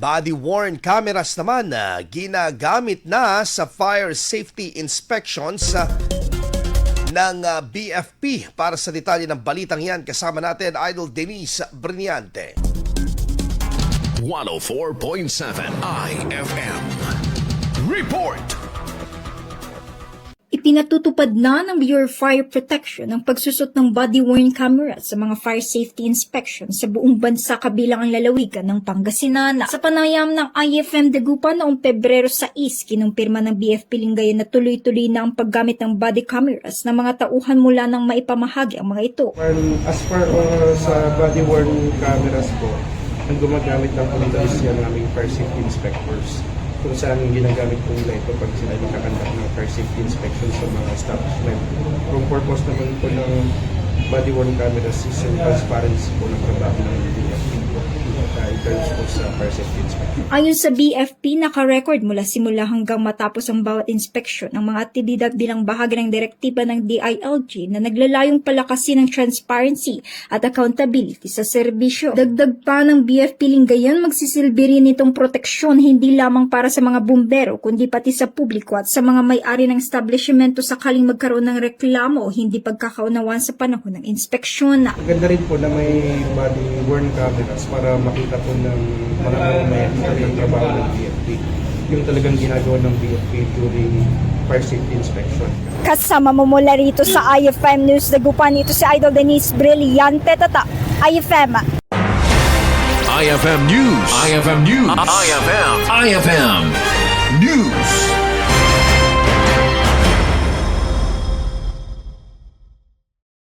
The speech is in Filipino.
Body-worn cameras naman na ginagamit na sa fire safety inspections ng BFP. Para sa detalye ng balitang yan, kasama natin Idol Denise Brillante. 104.7 IFM Report. Ipinatutupad na ng Bureau of Fire Protection ang pagsusot ng body-worn camera sa mga fire safety inspection sa buong bansa kabilang ang lalawigan ng Pangasinan. Sa panayam ng IFM Dagupan noong Pebrero 6, kinumpirma ng BFP Lingayen na tuloy-tuloy na ang paggamit ng body cameras ng mga tauhan mula nang maipamahagi ang mga ito. As far sa body-worn cameras po, ang gumagamit ng police yan ng aming fire safety inspectors. Kung saan ginagamit po nila ito pag sila nakakandak ng fire safety inspection sa mga establishment. Ang purpose naman po ng body-worn cameras is yung transparency po ng trabaho ng BFP in terms po sa fire safety inspection. Ayon sa BFP, naka-record mula simula hanggang matapos ang bawat inspeksyon ng mga aktibidad bilang bahagi ng direktiba ng DILG na naglalayong palakasin ng transparency at accountability sa serbisyo. Dagdag pa ng BFP Lingayen, magsisilbi rin itong proteksyon hindi lamang para sa mga bumbero kundi pati sa publiko at sa mga may-ari ng establishmento sakaling magkaroon ng reklamo o hindi pagkakaunawaan sa panahon ng inspeksyon. Maganda rin po na may body-worn cameras para makita po ng mga mamamayan ng trabaho ng BFP. Yung talagang ginagawa ng BFP during fire safety inspection. Kasama mo mula rito sa IFM News Dagupan, ito si Idol Denise Brillante, Tata, IFM. IFM News. IFM News. IFM News.